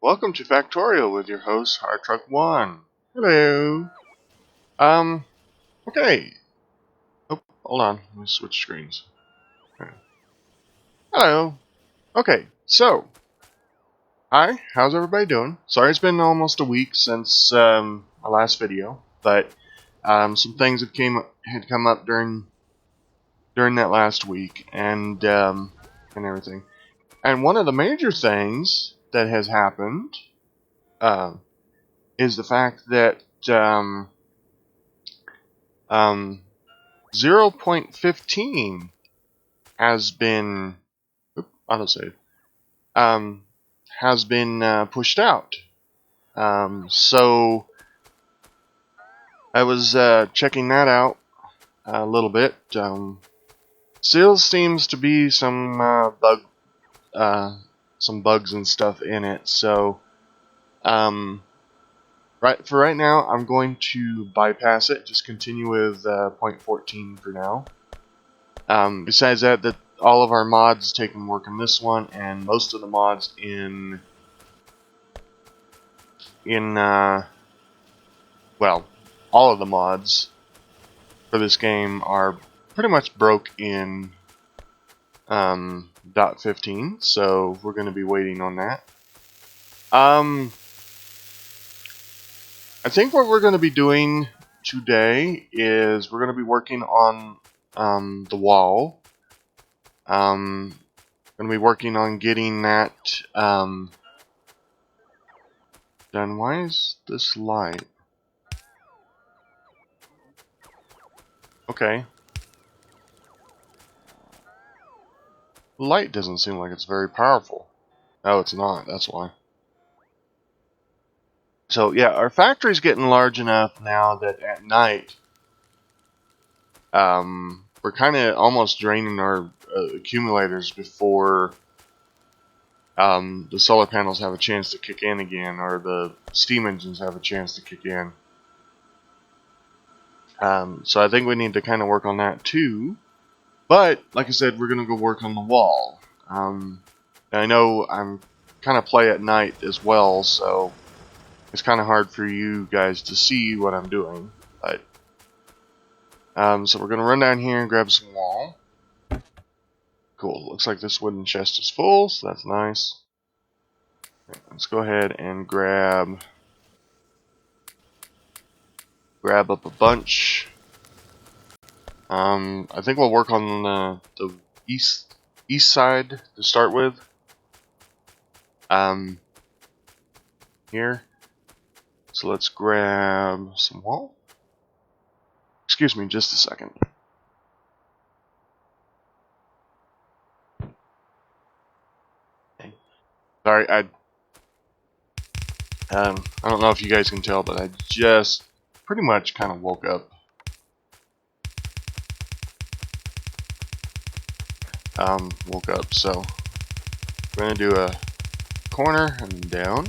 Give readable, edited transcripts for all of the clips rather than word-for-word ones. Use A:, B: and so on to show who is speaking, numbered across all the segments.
A: Welcome to Factorio with your host, Hardtruck1. Hello. Okay. Oh, hold on. Let me switch screens. Hello. Okay, so. Hi, how's everybody doing? Sorry it's been almost a week since my last video, but some things had come up during that last week and everything. And one of the major things that has happened is the fact that 0.15 has been autosave has been pushed out. So I was checking that out a little bit. Still seems to be some bugs and stuff in it. So right now, I'm going to bypass it. Just continue with 0.14 for now. Besides that, all of our mods take and work in this one, and most of the mods well, all of the mods for this game are pretty much broke in .15, so we're going to be waiting on that. I think what we're going to be doing today is we're going to be working on the wall. Going to be working on getting that done. Why is this light? Okay. The light doesn't seem like it's very powerful. Oh, it's not. That's why. So yeah, our factory's getting large enough now that at night, we're kind of almost draining our accumulators before the solar panels have a chance to kick in again, or the steam engines have a chance to kick in. So I think we need to kind of work on that too. But like I said, we're gonna go work on the wall. I know I'm kind of play at night as well, so it's kind of hard for you guys to see what I'm doing. But so we're gonna run down here and grab some wall. Cool. Looks like this wooden chest is full, so that's nice. Let's go ahead and grab up a bunch. I think we'll work on the east side to start with. Here. So let's grab some wall. Excuse me, just a second. Sorry, I don't know if you guys can tell, but I just pretty much kind of woke up. So we're gonna do a corner and down.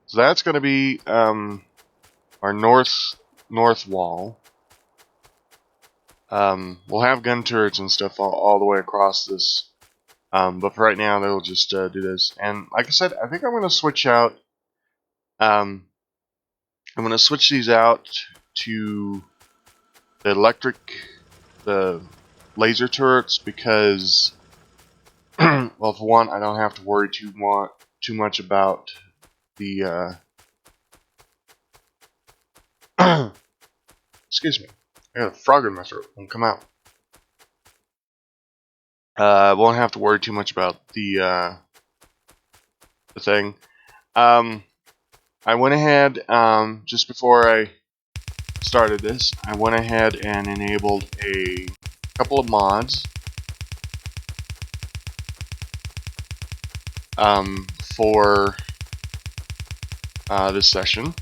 A: So that's gonna be our north wall. We'll have gun turrets and stuff all the way across this. But for right now, they'll just do this. And like I said, I think I'm going to switch out. I'm going to switch these out to the laser turrets, because, well, for one, I don't have to worry too much about the. Excuse me, I got a frog in my throat. Won't come out. Won't have to worry too much about the thing. I went ahead, just before I started this, I went ahead and enabled a couple of mods for this session.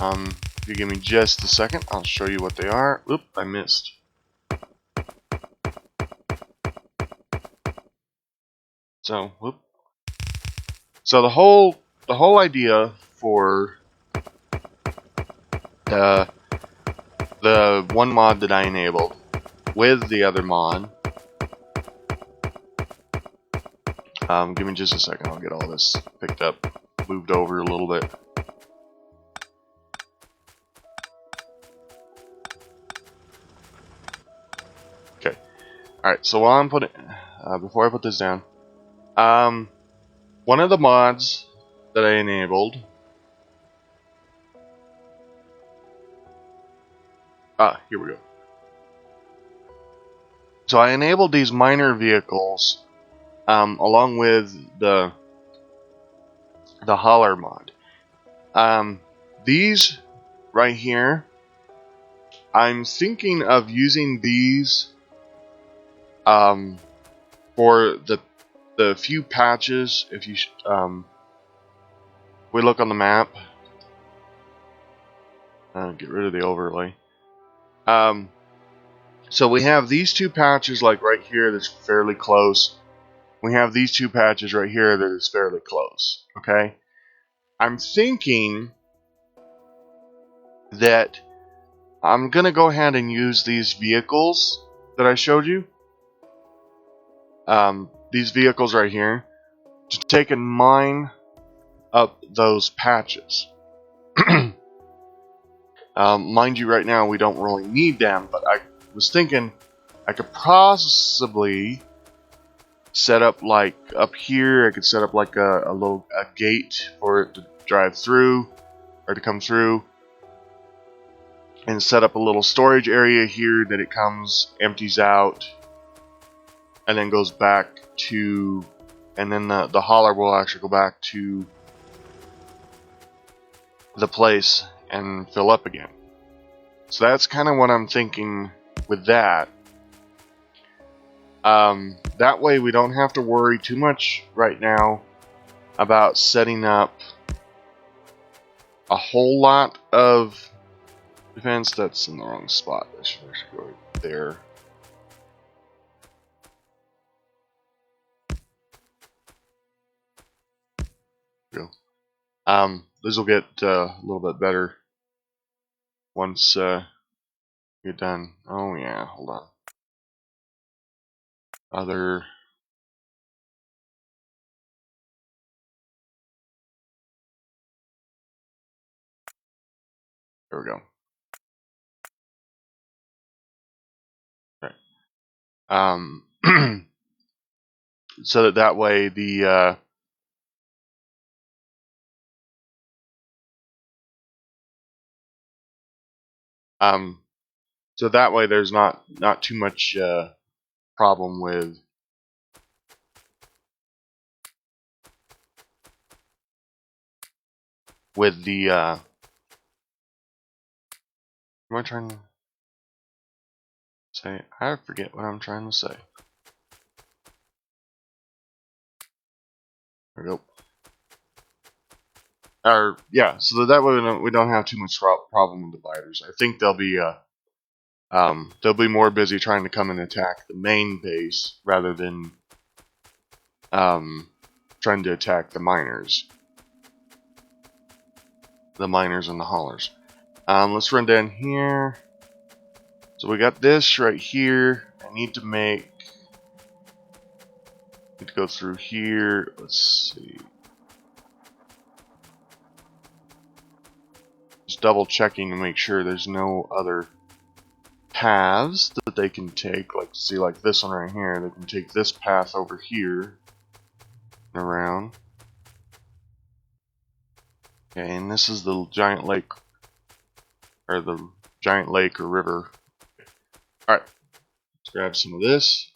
A: If you give me just a second, I'll show you what they are. Oop, I missed. So, whoop. So the whole idea for the one mod that I enabled with the other mod Give me just a second, I'll get all this picked up, moved over a little bit. Okay. Alright, so while I'm putting, before I put this down, one of the mods that I enabled, here we go. So I enabled these minor vehicles, along with the hauler mod. These right here, I'm thinking of using these for the few patches. If you we look on the map, get rid of the overlay. So we have these two patches, like right here, that's fairly close. We have these two patches right here that is fairly close. Okay, I'm thinking that I'm gonna go ahead and use these vehicles that I showed you. These vehicles right here, to take and mine up those patches. Mind you, right now we don't really need them, but I was thinking I could possibly set up, like up here, I could set up like a gate for it to drive through or to come through, and set up a little storage area here that it comes, empties out, and then goes back to, and then the hauler will actually go back to the place and fill up again. So that's kind of what I'm thinking with that. That way we don't have to worry too much right now about setting up a whole lot of defense. That's in the wrong spot. I should actually go right there. Go. This will get a little bit better once get done. Oh yeah, hold on. Other. There we go. Okay. So that way the so that way there's not too much problem with the what am I trying to say? I forget what I'm trying to say. There we go. Or yeah, so that way we don't have too much problem with the biters. I think they'll be more busy trying to come and attack the main base rather than trying to attack the miners and the haulers. Let's run down here. So we got this right here. I need to go through here. Let's see. Just double checking to make sure there's no other paths that they can take. Like, see, like this one right here. They can take this path over here and around. Okay, and this is the giant lake, or the giant lake or river. Alright, let's grab some of this.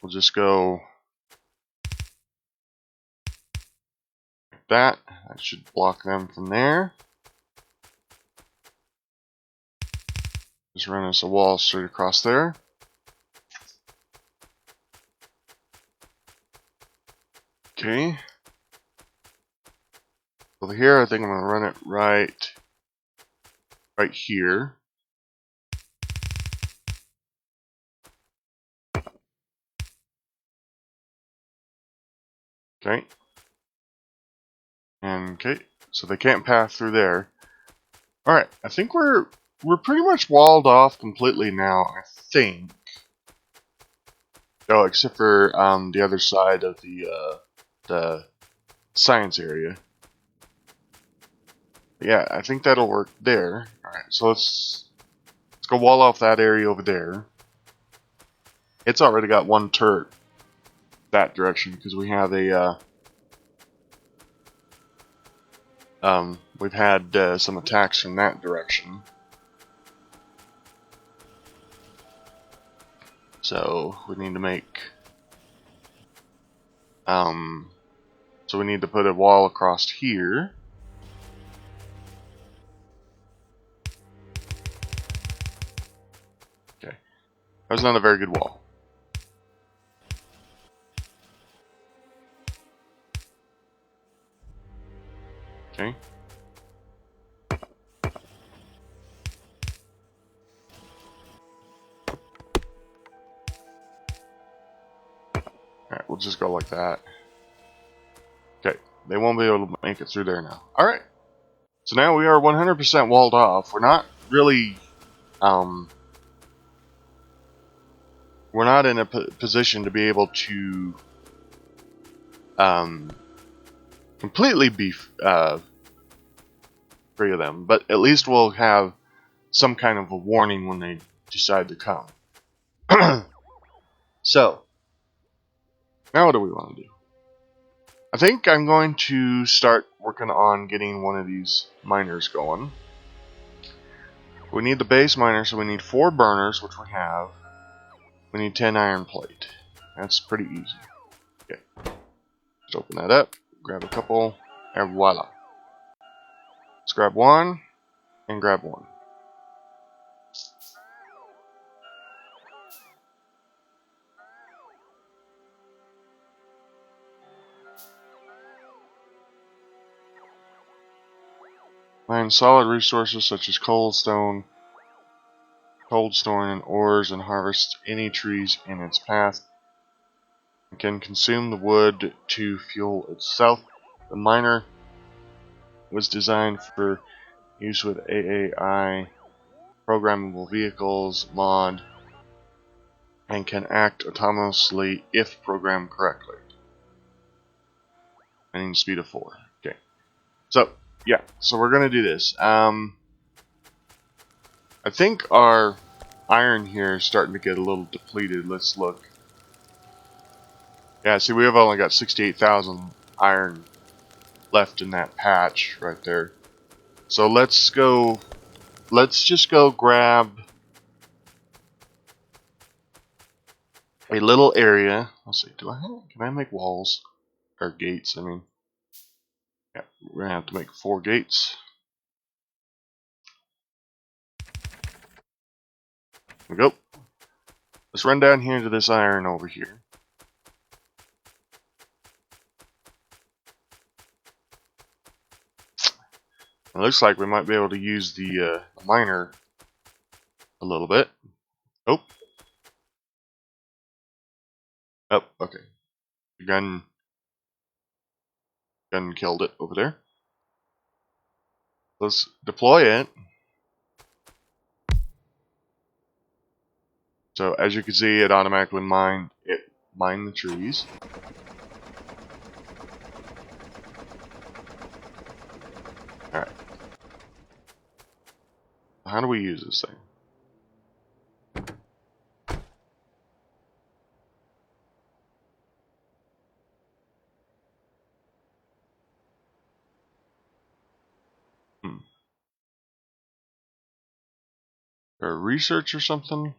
A: We'll just go like that. That should block them from there. Just run us a wall straight across there. Okay. Over here, I think I'm going to run it right here. Okay. And okay, so they can't pass through there. Alright, I think we're pretty much walled off completely now, I think. Oh, except for the other side of the science area. Yeah, I think that'll work there. Alright, so let's go wall off that area over there. It's already got one turret that direction because we have a we've had some attacks from that direction. So we need to make so we need to put a wall across here. Okay. That's not a very good wall. Okay. Alright, we'll just go like that. Okay. They won't be able to make it through there now. Alright. So now we are 100% walled off. We're not really we're not in a position to be able to completely be free of them, but at least we'll have some kind of a warning when they decide to come. So, now what do we want to do? I think I'm going to start working on getting one of these miners going. We need the base miner, so we need 4 burners, which we have. We need 10 iron plate. That's pretty easy. Okay. Let's open that up, grab a couple, and voila. Let's grab one, and grab one. Mine solid resources such as cold stone, and ores, and harvest any trees in its path. It can consume the wood to fuel itself. The miner was designed for use with AAI, programmable vehicles, mod, and can act autonomously if programmed correctly. And speed of 4. Okay. So, yeah, so we're going to do this. I think our iron here is starting to get a little depleted. Let's look. Yeah, see, we have only got 68,000 iron left in that patch right there. So let's just go grab a little area. Let's see, can I make walls? Or gates, I mean. Yeah, we're gonna have to make 4 gates. There we go. Let's run down here to this iron over here. It looks like we might be able to use the miner a little bit. Oh. Oh, okay. The gun killed it over there. Let's deploy it. So as you can see, it automatically mined the trees. Alright. How do we use this thing? Or research or something?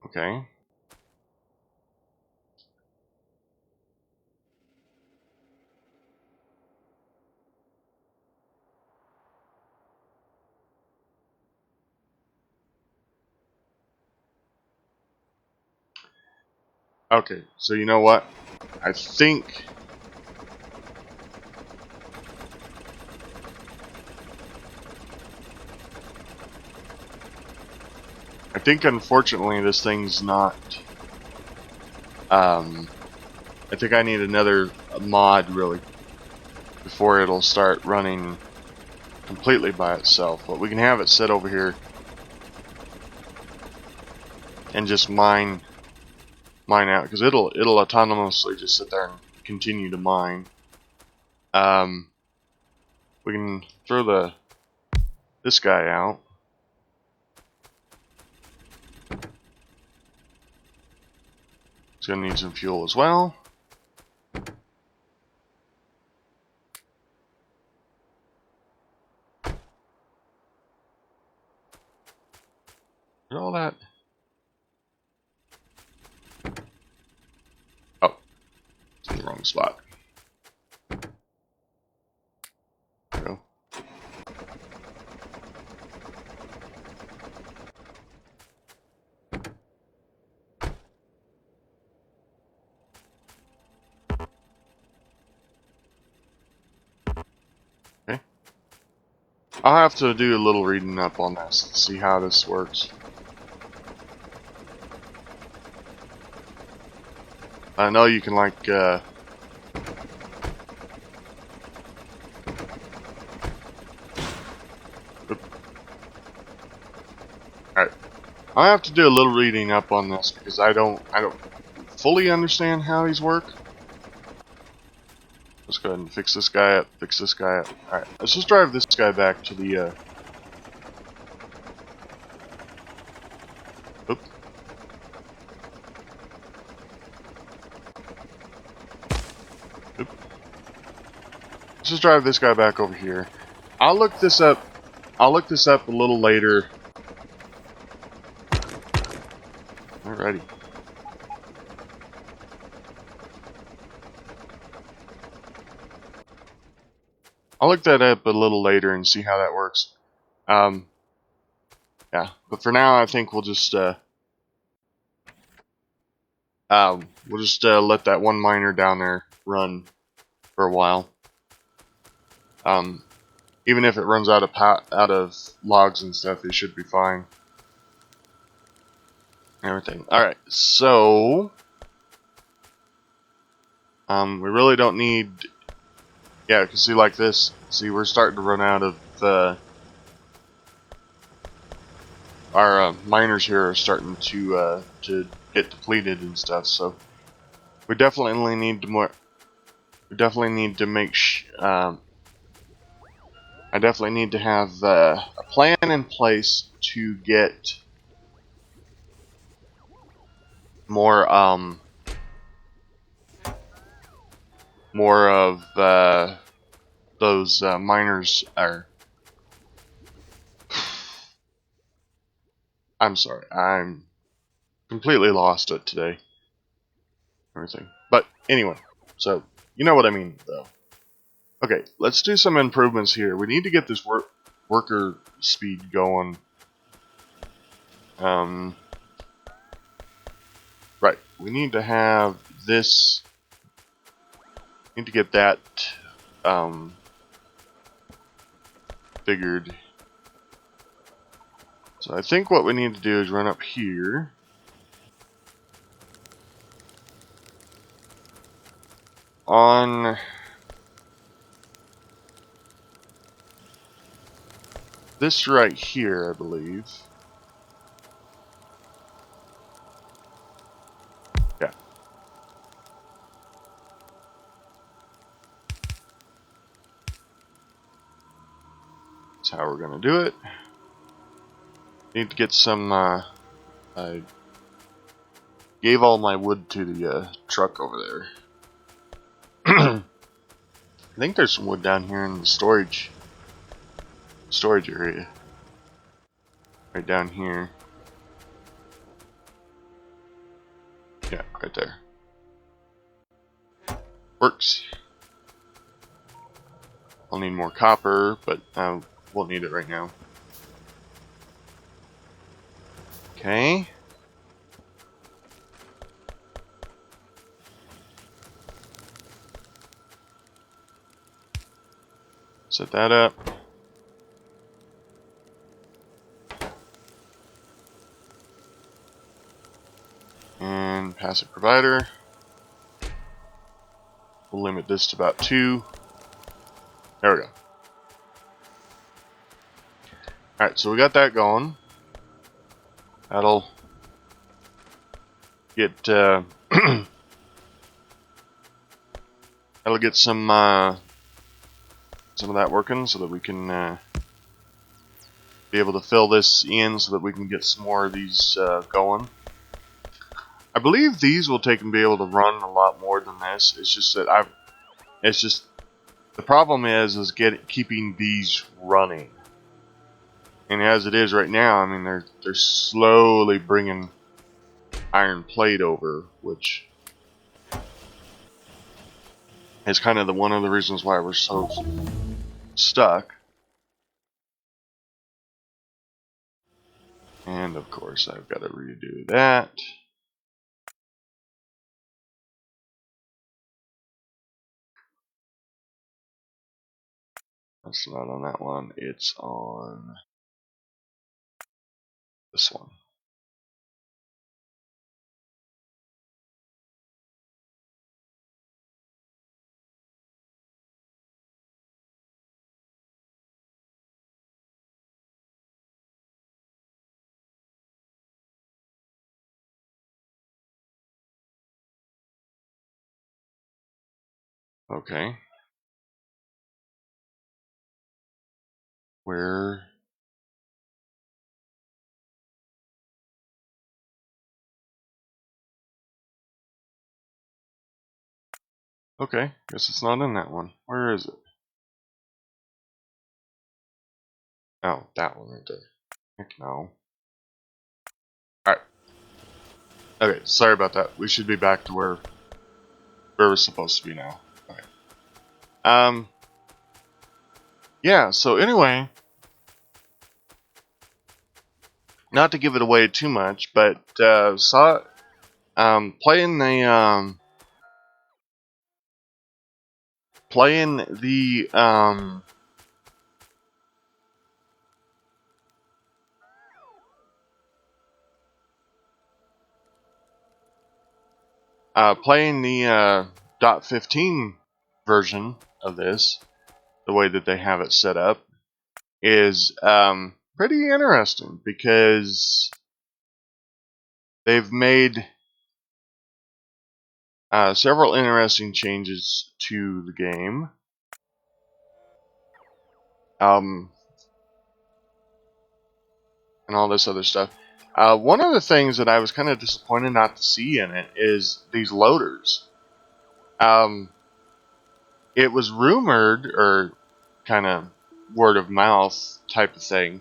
A: Okay. Okay, so you know what? I think think unfortunately this thing's not. I think I need another mod really before it'll start running completely by itself. But we can have it sit over here and just mine out, because it'll autonomously just sit there and continue to mine. We can throw this guy out. It's gonna need some fuel as well. All that. Oh, it's in the wrong spot. There we go. Okay. I'll have to do a little reading up on this to see how this works. I know you can like Alright. I'll have to do a little reading up on this because I don't fully understand how these work. Let's go ahead and fix this guy up, fix this guy up. Alright, let's just drive this guy back to the Oop. Oop. Let's just drive this guy back over here. I'll look this up a little later. Alrighty. I'll look that up a little later and see how that works. Yeah, but for now I think we'll just let that one miner down there run for a while. Even if it runs out of logs and stuff, it should be fine. Everything. Alright, so we really don't need, yeah, because see, like this, see, we're starting to run out of our miners here are starting to get depleted and stuff, so we definitely need to make I definitely need to have a plan in place to get more of those miners are. I'm sorry, I'm completely lost it today. Everything, but anyway, so you know what I mean, though. Okay, let's do some improvements here. We need to get this worker speed going. Right, we need to have this. Need to get that figured. So I think what we need to do is run up here. On this right here, I believe. Yeah. That's how we're gonna do it. Need to get some, I gave all my wood to the truck over there. I think there's some wood down here in the storage area. Right down here. Yeah, right there. Works. I'll need more copper, but won't need it right now. Okay. Set that up. one passive provider. We'll limit this to about 2. There we go. Alright, so we got that going. That'll get that'll get some of that working so that we can be able to fill this in so that we can get some more of these going. I believe these will take and be able to run a lot more than this. It's just that the problem is keeping these running. And as it is right now, I mean they're slowly bringing iron plate over, which is kind of one of the reasons why we're so stuck. And of course, I've got to redo that. That's not on that one, it's on this one. Okay. Where? Okay, guess it's not in that one. Where is it? Oh, that one right there. Heck no. Alright. Okay, sorry about that. We should be back to where we're supposed to be now. Okay. Yeah, so anyway, not to give it away too much, but playing the .15 version of this, the way that they have it set up, is pretty interesting because they've made several interesting changes to the game. And all this other stuff. One of the things that I was kind of disappointed not to see in it is these loaders. It was rumored, or kind of word of mouth type of thing,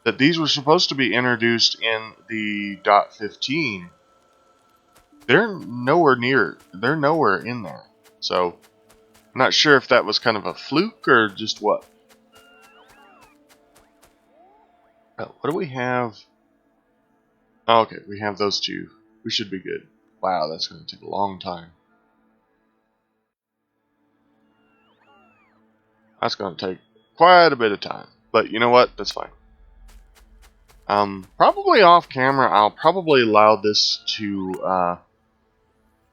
A: that these were supposed to be introduced in the .15. They're nowhere in there. So, I'm not sure if that was kind of a fluke or just what. What do we have? Oh, okay, we have those two. We should be good. Wow, that's going to take a long time. That's going to take quite a bit of time. But you know what? That's fine. Probably off camera, I'll probably allow this to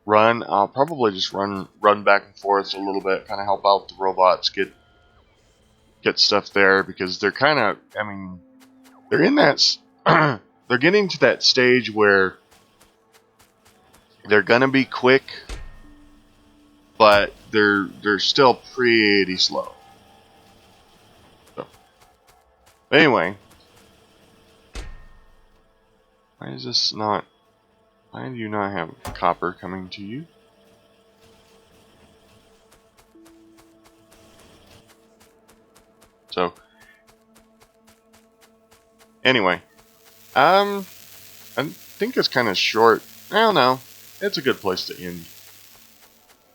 A: run. I'll probably just run back and forth a little bit, kind of help out the robots get stuff there, because they're kind of, I mean, they're in that, they're getting to that stage where they're gonna be quick, but they're still pretty slow. So, anyway, why is this not? Why do you not have copper coming to you? So, anyway, I think it's kind of short. I don't know. It's a good place to end.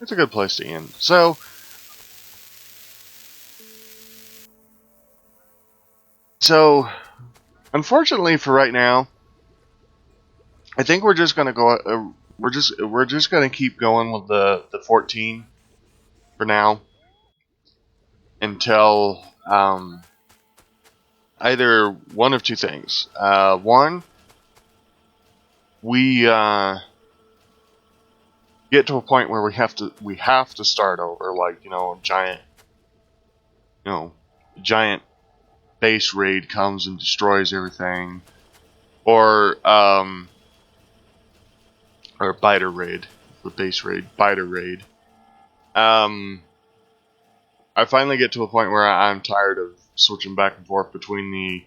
A: It's a good place to end. So, unfortunately for right now, I think we're just gonna go. We're just gonna keep going with the 14 for now until either one of two things. One, we get to a point where we have to start over, like, giant base raid comes and destroys everything, or biter raid, the base raid, biter raid. I finally get to a point where I'm tired of switching back and forth between the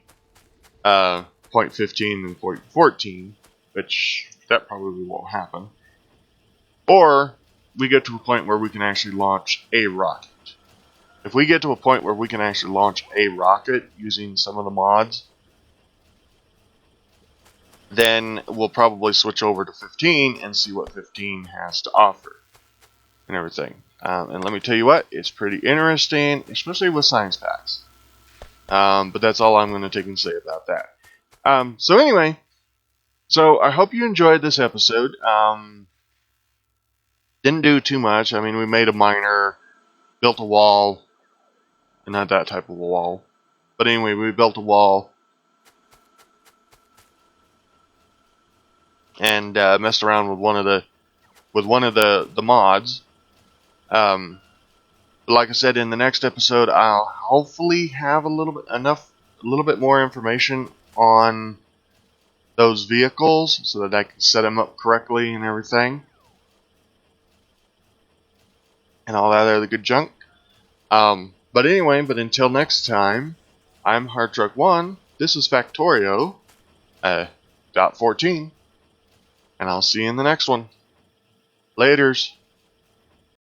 A: point 15 and point 14, which that probably won't happen. Or we get to a point where we can actually launch a rocket. If we get to a point where we can actually launch a rocket using some of the mods, then we'll probably switch over to 15 and see what 15 has to offer and everything. And let me tell you what, it's pretty interesting, especially with science packs. But that's all I'm going to take and say about that. So anyway, I hope you enjoyed this episode. Didn't do too much. I mean, we made a miner, built a wall, and not that type of a wall. But anyway, we built a wall and messed around with one of the mods. Like I said, in the next episode, I'll hopefully have a little bit more information on those vehicles so that I can set them up correctly and everything, and all that other good junk. But anyway, until next time, I'm Hardtruck1. This is Factorio .14, and I'll see you in the next one. Laters.